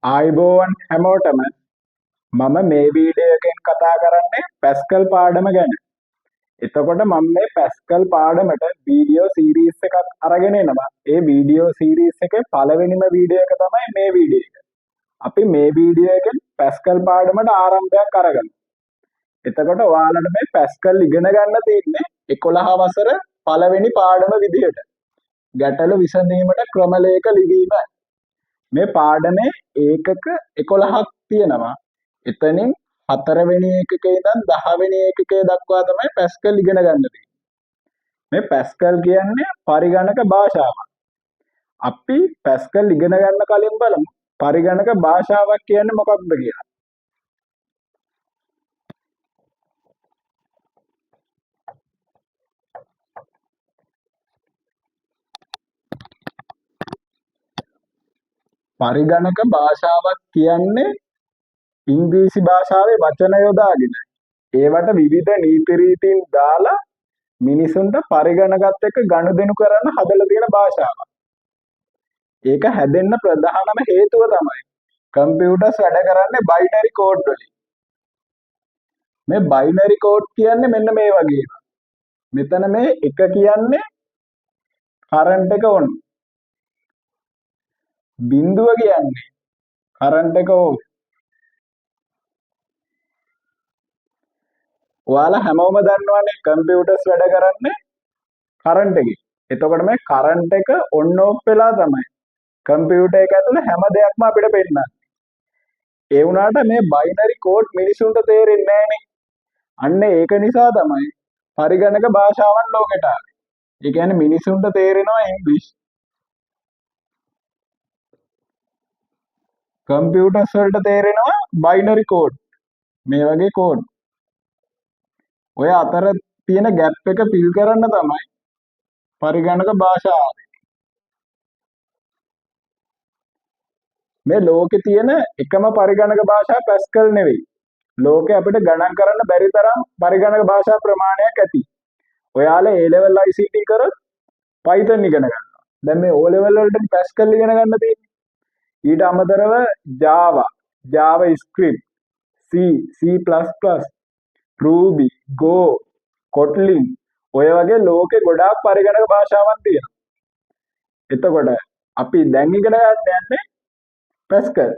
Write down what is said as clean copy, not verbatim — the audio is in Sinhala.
ආයිබෝවන් හැමෝටම මම මේ වීඩියෝ එකෙන් කතා කරන්නේ පැස්කල් පාඩම ගැන. එතකොට මම මේ පැස්කල් පාඩමට වීඩියෝ සීරීස් එකක් අරගෙන එනවා. ඒ වීඩියෝ සීරීස් එකේ පළවෙනිම වීඩියෝ එක තමයි මේ වීඩියෝ එක. අපි මේ වීඩියෝ එකෙන් පැස්කල් පාඩමට ආරම්භයක් අරගමු. එතකොට ඔයාලට මේ පැස්කල් ඉගෙන ගන්න තියෙන්නේ 11 වසර පළවෙනි පාඩම විදියට. ගැටලු විසඳීමට ක්‍රමලේඛ ලිවීම. මේ පාඩමේ ඒකක 11ක් තියෙනවා. එතනින් 4 වෙනි ඒකකේ ඉඳන් 10 වෙනි ඒකකය දක්වා තමයි පැස්කල් ඉගෙන ගන්න තියෙන්නේ. මේ පැස්කල් කියන්නේ පරිගණක භාෂාවක්. අපි පැස්කල් ඉගෙන ගන්න කලින් බලමු පරිගණක භාෂාවක් කියන්නේ මොකක්ද කියලා. පරිගණක භාෂාවක් කියන්නේ ඉංග්‍රීසි භාෂාවේ වචන යොදාගෙන ඒවට විවිධ නීති රීතීන් දාලා මිනිසුන්ට පරිගණකත් එක්ක ගනුදෙනු කරන්න හදලා තියෙන භාෂාවක්. ඒක හැදෙන්න ප්‍රධානම හේතුව තමයි කම්පියුටර්ස් වැඩ කරන්නේ බයිනරි කෝඩ් වලින්. මේ බයිනරි කෝඩ් කියන්නේ මෙන්න මේ වගේ. මෙතන මේ 1 කියන්නේ කරන්ට් එක ඔන්. බිංදුව කියන්නේ කරන්ට් එක ඕෆ්. ඔයාලා හැමෝම දන්නවනේ කම්පියුටර්ස් වැඩ කරන්නේ කරන්ට් එකේ. එතකොට මේ කරන්ට් එක ඔන් ඕෆ් වෙලා තමයි කම්පියුටර් එක ඇතුලේ හැම දෙයක්ම අපිට පෙන්නන්නේ. ඒ වුණාට මේ බයිනරි කෝඩ් මිනිසුන්ට තේරෙන්නේ නැහනේ. අන්න ඒක නිසා තමයි පරිගණක භාෂාවන් ලෝකෙට ආවේ. ඒ කියන්නේ මිනිසුන්ට තේරෙනවා ඉංග්‍රීසි. කම්පියුටර්ස් වලට තේරෙනවා බයිනරි කෝඩ්. මේ වගේ කෝඩ්. ඔය අතර තියෙන ગેප් එක ෆිල් කරන්න තමයි පරිගණක භාෂාව. මේ ලෝකේ තියෙන එකම පරිගණක භාෂාව පැස්කල් නෙවෙයි. ලෝකේ අපිට ගණන් කරන්න බැරි තරම් පරිගණක භාෂා ප්‍රමාණයක් ඇති. ඔයාලා A level ICT කරොත් Python ඉගෙන ගන්නවා. දැන් මේ O level වලට පැස්කල් ඉගෙන ගන්න තියෙන්නේ. ඊට අමතරව Java, JavaScript, C, C++, Ruby, Go, Kotlin ඔය වගේ ලෝකේ ගොඩාක් පරිගණක භාෂාවන් තියෙනවා. එතකොට අපි දැන් ඉගෙන ගන්න යන්නේ පැස්කල්.